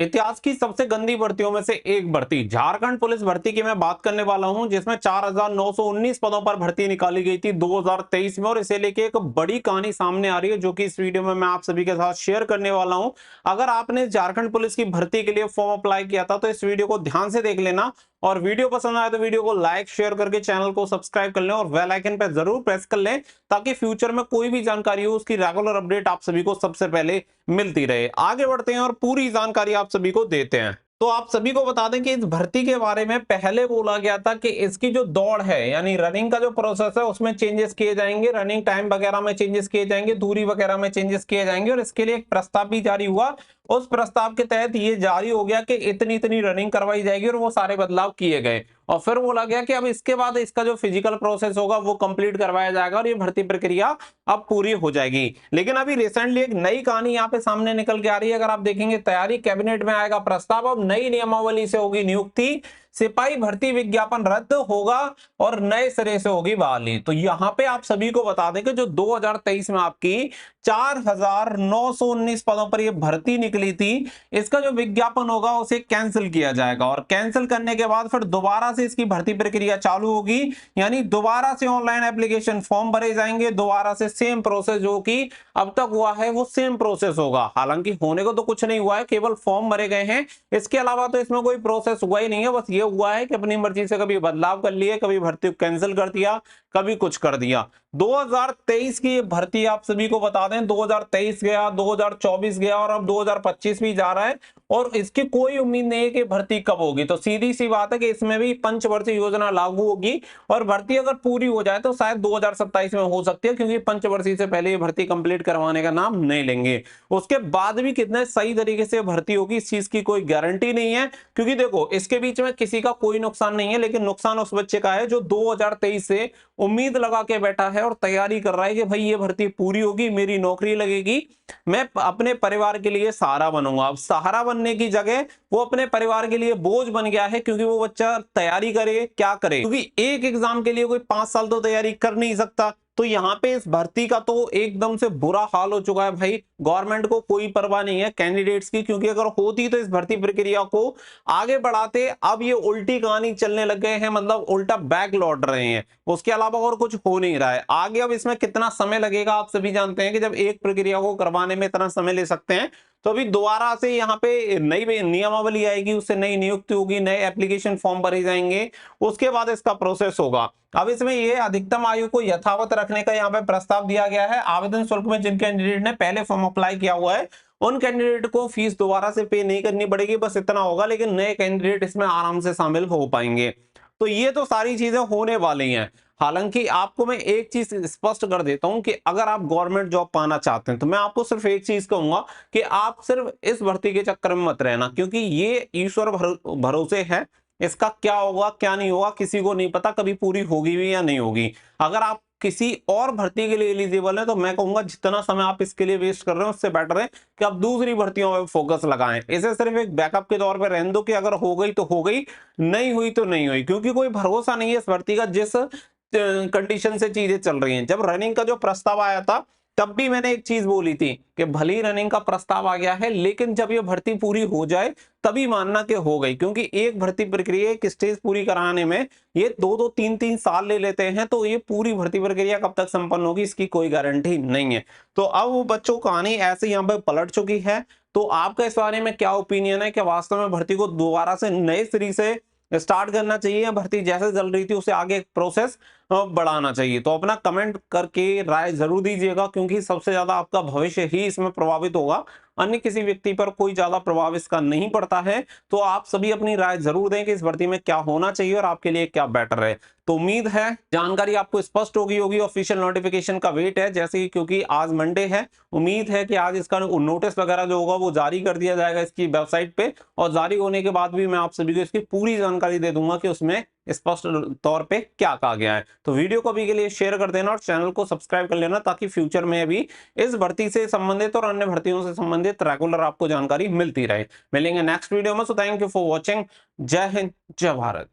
इतिहास की सबसे गंदी भर्तियों में से एक भर्ती झारखंड पुलिस भर्ती की मैं बात करने वाला हूं, जिसमें 4919 पदों पर भर्ती निकाली गई थी 2023 में। और इसे लेके एक बड़ी कहानी सामने आ रही है, जो कि इस वीडियो में मैं आप सभी के साथ शेयर करने वाला हूं। अगर आपने झारखंड पुलिस की भर्ती के लिए फॉर्म अप्लाई किया था तो इस वीडियो को ध्यान से देख लेना, और वीडियो पसंद आए तो वीडियो को लाइक शेयर करके चैनल को सब्सक्राइब कर लें और बेल आइकन पर जरूर प्रेस कर लें, ताकि फ्यूचर में कोई भी जानकारी हो उसकी रेगुलर अपडेट आप सभी को सबसे पहले मिलती रहे। आगे बढ़ते हैं और पूरी जानकारी आप सभी को देते हैं। तो आप सभी को बता दें कि इस भर्ती के बारे में पहले बोला गया था कि इसकी जो दौड़ है यानी रनिंग का जो प्रोसेस है उसमें चेंजेस किए जाएंगे, रनिंग टाइम वगैरह में चेंजेस किए जाएंगे, दूरी वगैरह में चेंजेस किए जाएंगे, और इसके लिए एक प्रस्ताव भी जारी हुआ। उस प्रस्ताव के तहत ये जारी हो गया कि इतनी इतनी रनिंग करवाई जाएगी, और वो सारे बदलाव किए गए। और फिर बोला गया कि अब इसके बाद इसका जो फिजिकल प्रोसेस होगा वो कंप्लीट करवाया जाएगा और ये भर्ती प्रक्रिया अब पूरी हो जाएगी। लेकिन अभी रिसेंटली एक नई कहानी यहाँ पे सामने निकल के आ रही है। अगर आप देखेंगे तैयारी कैबिनेट में आएगा प्रस्ताव, अब नई नियमावली से होगी नियुक्ति, सिपाही भर्ती विज्ञापन रद्द होगा और नए सिरे से होगी बहाली। तो यहाँ पे आप सभी को बता दें कि जो 2023 में आपकी 4919 पदों पर यह भर्ती निकली थी, इसका जो विज्ञापन होगा उसे कैंसिल किया जाएगा, और कैंसिल करने के बाद फिर दोबारा से इसकी भर्ती प्रक्रिया चालू होगी। यानी दोबारा से ऑनलाइन एप्लीकेशन फॉर्म भरे जाएंगे, दोबारा से सेम प्रोसेस जो कि अब तक हुआ है वो सेम प्रोसेस होगा। हालांकि होने को तो कुछ नहीं हुआ है, केवल फॉर्म भरे गए हैं, इसके अलावा तो इसमें कोई प्रोसेस हुआ ही नहीं है। बस ये हुआ है कि अपनी मर्जी से कभी बदलाव कर लिए, कभी भर्ती कैंसिल कर दिया, कभी कुछ कर दिया। 2023 की भर्ती आप सभी को बता दें, 2023 गया, 2024 गया और अब 2025 भी जा रहा है, और इसकी कोई उम्मीद नहीं है कि भर्ती कब होगी। तो सीधी सी बात है कि इसमें भी पंचवर्षीय योजना लागू होगी, और भर्ती अगर पूरी हो जाए तो शायद 2027 में हो सकती है, क्योंकि पंचवर्षीय से पहले ये भर्ती कंप्लीट करवाने का नाम नहीं लेंगे। उसके बाद भी कितने सही तरीके से भर्ती होगी इस चीज की कोई गारंटी नहीं है, क्योंकि देखो इसके बीच में किसी का कोई नुकसान नहीं है, लेकिन नुकसान उस बच्चे का है जो 2023 से उम्मीद लगा के बैठा है और तैयारी कर रहा है कि भाई ये भर्ती पूरी होगी, मेरी नौकरी लगेगी, मैं अपने परिवार के लिए सहारा बनूंगा। अब सहारा बनने की जगह वो अपने परिवार के लिए बोझ बन गया है, क्योंकि वो बच्चा तैयारी करे क्या करे, क्योंकि एक एग्जाम के लिए कोई 5 साल तो तैयारी कर नहीं सकता। तो यहाँ पे इस भर्ती का तो एकदम से बुरा हाल हो चुका है भाई। गवर्नमेंट को कोई परवाह नहीं है कैंडिडेट्स की, क्योंकि अगर होती तो इस भर्ती प्रक्रिया को आगे बढ़ाते। अब ये उल्टी कहानी चलने लग गए हैं, मतलब उल्टा बैक लौट रहे हैं, उसके अलावा और कुछ हो नहीं रहा है आगे। अब इसमें कितना समय लगेगा आप सभी जानते हैं कि जब एक प्रक्रिया को करवाने में इतना समय ले सकते हैं, तो अभी दोबारा से यहाँ पे नई नियमावली आएगी, उससे नई नियुक्ति होगी, नए एप्लीकेशन फॉर्म भरे जाएंगे, उसके बाद इसका प्रोसेस होगा। अब इसमें ये अधिकतम आयु को यथावत रखने का यहाँ पे प्रस्ताव दिया गया है। आवेदन शुल्क में जिन कैंडिडेट ने पहले फॉर्म अप्लाई किया हुआ है उन कैंडिडेट को फीस दोबारा से पे नहीं करनी पड़ेगी, बस इतना होगा, लेकिन नए कैंडिडेट इसमें आराम से शामिल हो पाएंगे। तो ये तो सारी चीजें होने वाली हैं। हालांकि आपको मैं एक चीज स्पष्ट कर देता हूं कि अगर आप गवर्नमेंट जॉब पाना चाहते हैं तो मैं आपको सिर्फ एक चीज कहूंगा कि आप सिर्फ इस भर्ती के चक्कर में मत रहना, क्योंकि ये ईश्वर भरोसे है। इसका क्या होगा क्या नहीं होगा किसी को नहीं पता, कभी पूरी होगी भी या नहीं होगी। अगर आप किसी और भर्ती के लिए एलिजिबल है तो मैं कहूंगा जितना समय आप इसके लिए वेस्ट कर रहे हैं उससे बेटर है कि आप दूसरी भर्तियों में फोकस लगाएं। इसे सिर्फ एक बैकअप के तौर पर रहने दो कि अगर हो गई तो हो गई, नहीं हुई तो नहीं हुई, क्योंकि कोई भरोसा नहीं है इस भर्ती का जिस कंडीशन से चीजें चल रही हैं। जब रनिंग का जो प्रस्ताव आया था तब भी मैंने एक चीज बोली थी कि भली रनिंग का प्रस्ताव आ गया है, लेकिन जब ये भर्ती पूरी हो जाए तभी मानना कि हो गई, क्योंकि एक भर्ती प्रक्रिया एक स्टेज पूरी कराने में ये 2-2 3-3 साल ले लेते हैं। तो ये पूरी भर्ती प्रक्रिया कब तक संपन्न होगी इसकी कोई गारंटी नहीं है। तो अब वो बच्चों कहानी ऐसे यहाँ पे पलट चुकी है। तो आपका इस बारे में क्या ओपिनियन है कि वास्तव में भर्ती को दोबारा से नए सिरे से स्टार्ट करना चाहिए, या भर्ती जैसे चल रही थी उसे आगे प्रोसेस बढ़ाना चाहिए? तो अपना कमेंट करके राय जरूर दीजिएगा, क्योंकि सबसे ज्यादा आपका भविष्य ही इसमें प्रभावित होगा, अन्य किसी व्यक्ति पर कोई ज्यादा प्रभाव इसका नहीं पड़ता है। तो आप सभी अपनी राय जरूर दें कि इस भर्ती में क्या होना चाहिए और आपके लिए क्या बेटर है। तो उम्मीद है जानकारी आपको स्पष्ट होगी। ऑफिशियल नोटिफिकेशन का वेट है जैसे ही, क्योंकि आज मंडे है, उम्मीद है कि आज इसका नोटिस वगैरह जो होगा वो जारी कर दिया जाएगा इसकी वेबसाइट पे, और जारी होने के बाद भी मैं आप सभी को इसकी पूरी जानकारी दे दूंगा कि उसमें स्पष्ट तौर पे क्या कहा गया है। तो वीडियो को अभी के लिए शेयर कर देना और चैनल को सब्सक्राइब कर लेना, ताकि फ्यूचर में भी इस भर्ती से संबंधित और अन्य भर्तियों से संबंधित रेगुलर आपको जानकारी मिलती रहे। मिलेंगे नेक्स्ट वीडियो में। So thank you for watching. जय हिंद, जय भारत।